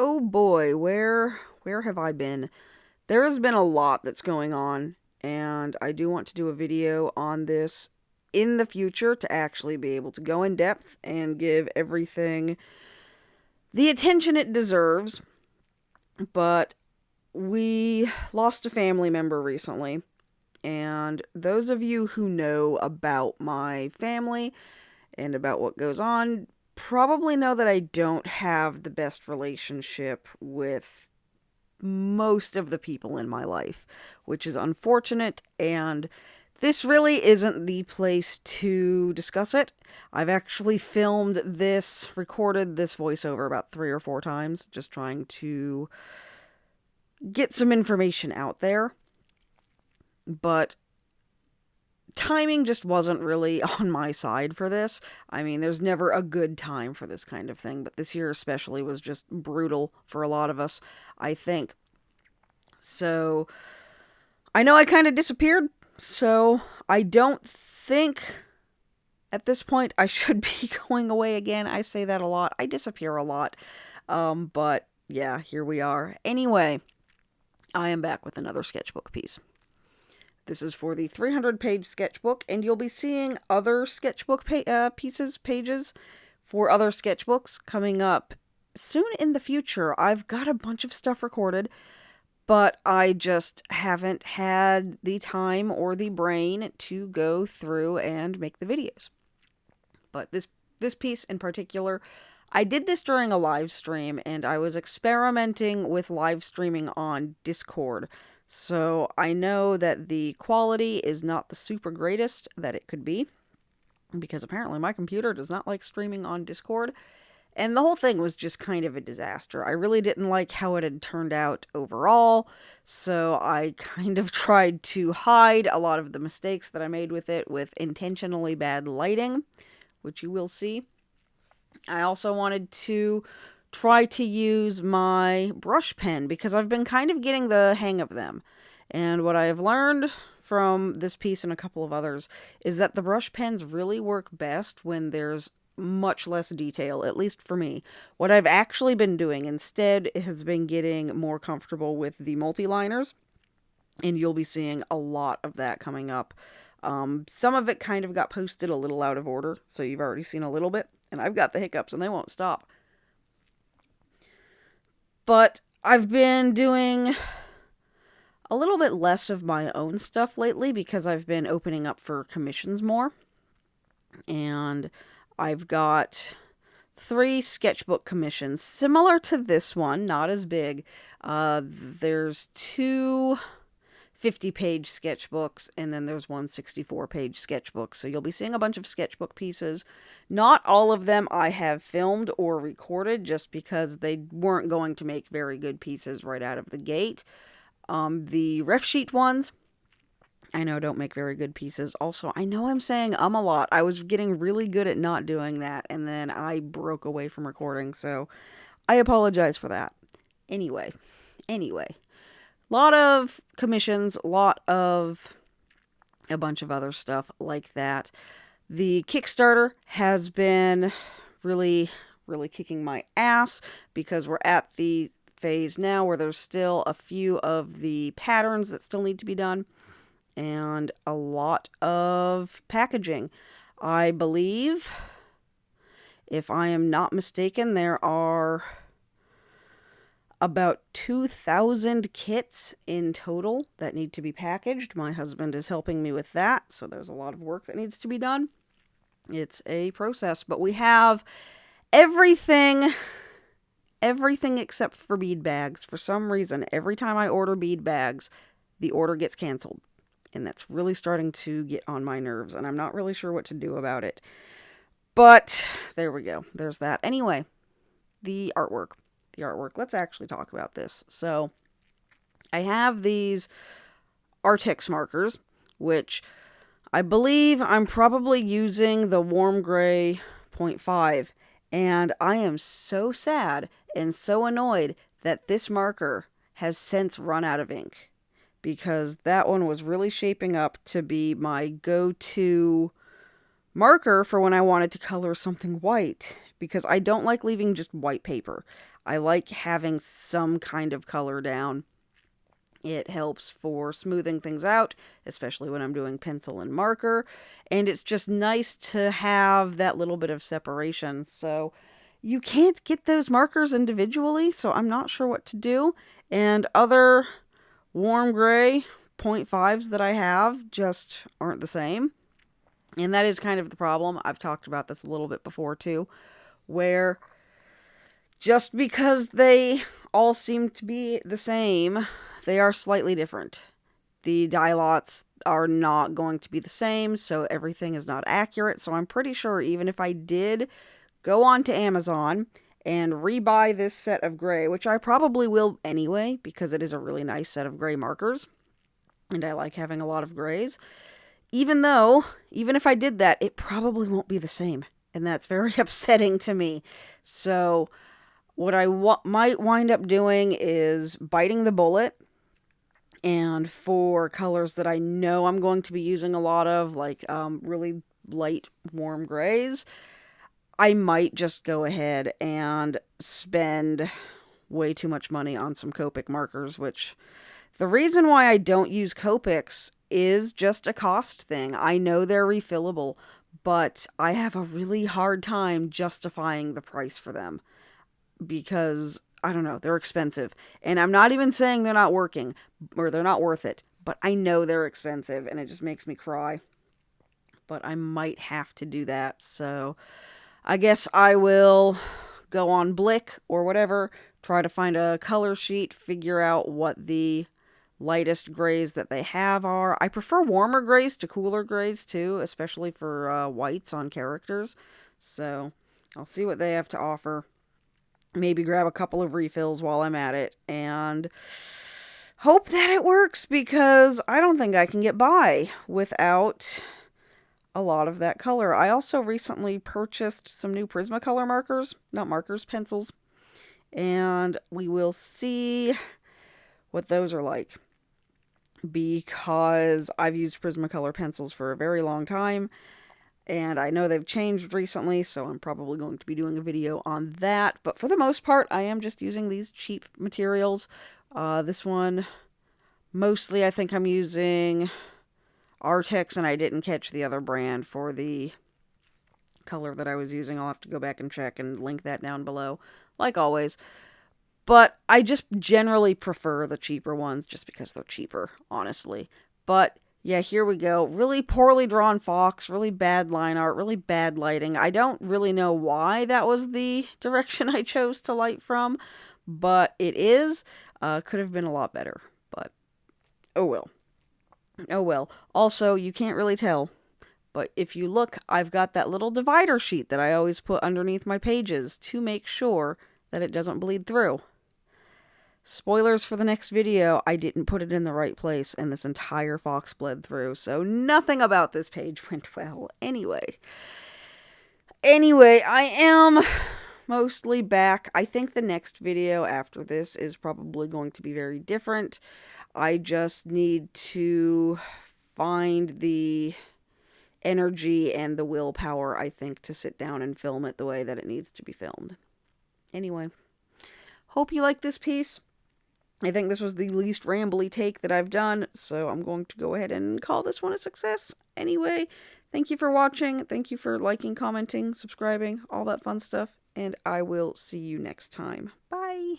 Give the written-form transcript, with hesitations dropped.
Oh boy, where have I been? There has been a lot that's going on, and I do want to do a video on this in the future to actually be able to go in depth and give everything the attention it deserves. But we lost a family member recently, and those of you who know about my family and about what goes on probably know that I don't have the best relationship with most of the people in my life, which is unfortunate, and this really isn't the place to discuss it. I've actually recorded this voiceover about 3 or 4 times, just trying to get some information out there, but timing just wasn't really on my side for this. I mean, there's never a good time for this kind of thing, but this year especially was just brutal for a lot of us, I think. So, I know I kind of disappeared, so I don't think at this point I should be going away again. I say that a lot. I disappear a lot. But yeah, here we are. Anyway, I am back with another sketchbook piece. This is for the 300-page sketchbook, and you'll be seeing other sketchbook pages for other sketchbooks coming up soon in the future. I've got a bunch of stuff recorded, but I just haven't had the time or the brain to go through and make the videos. But this piece in particular, I did this during a live stream, and I was experimenting with live streaming on Discord. So I know that the quality is not the super greatest that it could be, because apparently my computer does not like streaming on Discord, and the whole thing was just kind of a disaster. I really didn't like how it had turned out overall, so I kind of tried to hide a lot of the mistakes that I made with it with intentionally bad lighting, which you will see. I also wanted to try to use my brush pen because I've been kind of getting the hang of them. And what I have learned from this piece and a couple of others is that the brush pens really work best when there's much less detail, at least for me. What I've actually been doing instead has been getting more comfortable with the multi-liners, and you'll be seeing a lot of that coming up. Some of it kind of got posted a little out of order, so you've already seen a little bit, and I've got the hiccups and they won't stop. But I've been doing a little bit less of my own stuff lately because I've been opening up for commissions more. And I've got 3 sketchbook commissions, similar to this one, not as big. There's 2 50-page sketchbooks, and then there's one 64-page sketchbook. So you'll be seeing a bunch of sketchbook pieces. Not all of them I have filmed or recorded, just because they weren't going to make very good pieces right out of the gate. The ref sheet ones, I know don't make very good pieces. Also, I know I'm saying a lot. I was getting really good at not doing that, and then I broke away from recording, so I apologize for that. Anyway. Lot of commissions, lot of a bunch of other stuff like that. The Kickstarter has been really, really kicking my ass because we're at the phase now where there's still a few of the patterns that still need to be done and a lot of packaging. I believe, if I am not mistaken, there are about 2,000 kits in total that need to be packaged. My husband is helping me with that, so there's a lot of work that needs to be done. It's a process, but we have everything except for bead bags. For some reason, every time I order bead bags, the order gets canceled, and that's really starting to get on my nerves, and I'm not really sure what to do about it. But there we go. There's that. Anyway, the artwork. Let's actually talk about this. So, I have these Artix markers, which I believe I'm probably using the warm gray 0.5, and I am so sad and so annoyed that this marker has since run out of ink, because that one was really shaping up to be my go-to marker for when I wanted to color something white, because I don't like leaving just white paper. I like having some kind of color down. It helps for smoothing things out, especially when I'm doing pencil and marker. And it's just nice to have that little bit of separation. So you can't get those markers individually, so I'm not sure what to do. And other warm gray 0.5s that I have just aren't the same. And that is kind of the problem. I've talked about this a little bit before too, where just because they all seem to be the same, they are slightly different. The dye lots are not going to be the same, so everything is not accurate. So I'm pretty sure even if I did go on to Amazon and rebuy this set of gray, which I probably will anyway, because it is a really nice set of gray markers, and I like having a lot of grays, even if I did that, it probably won't be the same. And that's very upsetting to me. So what I might wind up doing is biting the bullet. And for colors that I know I'm going to be using a lot of, like really light, warm grays, I might just go ahead and spend way too much money on some Copic markers, which the reason why I don't use Copics is just a cost thing. I know they're refillable, but I have a really hard time justifying the price for them because, I don't know, they're expensive. And I'm not even saying they're not working or they're not worth it, but I know they're expensive and it just makes me cry. But I might have to do that, so I guess I will go on Blick or whatever, try to find a color sheet, figure out what the lightest grays that they have are. I prefer warmer grays to cooler grays too, especially for whites on characters. So I'll see what they have to offer. Maybe grab a couple of refills while I'm at it and hope that it works, because I don't think I can get by without a lot of that color. I also recently purchased some new Prismacolor markers, not markers, pencils, and we will see what those are like, because I've used Prismacolor pencils for a very long time, and I know they've changed recently, so I'm probably going to be doing a video on that. But for the most part, I am just using these cheap materials. This one, mostly I think I'm using Artex, and I didn't catch the other brand for the color that I was using. I'll have to go back and check and link that down below, like always. But I just generally prefer the cheaper ones just because they're cheaper, honestly. But yeah, here we go. Really poorly drawn fox, really bad line art, really bad lighting. I don't really know why that was the direction I chose to light from, but it is. Could have been a lot better, but oh well. Oh well. Also, you can't really tell, but if you look, I've got that little divider sheet that I always put underneath my pages to make sure that it doesn't bleed through. Spoilers for the next video, I didn't put it in the right place and this entire fox bled through, so nothing about this page went well. Anyway, I am mostly back. I think the next video after this is probably going to be very different. I just need to find the energy and the willpower, I think, to sit down and film it the way that it needs to be filmed. Anyway, hope you like this piece. I think this was the least rambly take that I've done, so I'm going to go ahead and call this one a success. Anyway, thank you for watching. Thank you for liking, commenting, subscribing, all that fun stuff, and I will see you next time. Bye!